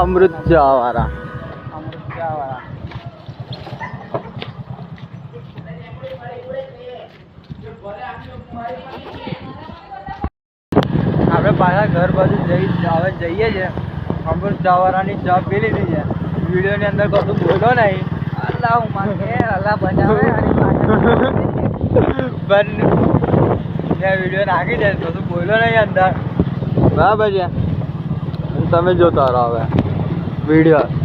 અમૃત ચા વાળા. આપણે પાછા ઘર બાજુ હવે જઈએ છીએ. અમૃત ચા વાળાની ચા પી લીધી છે. વિડીયોની અંદર કશું બોલો નહીં. અલ્લાહ માંગે અલ્લાહ બનાવે પણ વિડીયો નાખી દે કશું બોલો નહીં અંદર. બરાબર છે. તમે જોતા રહો હવે વિડીયો.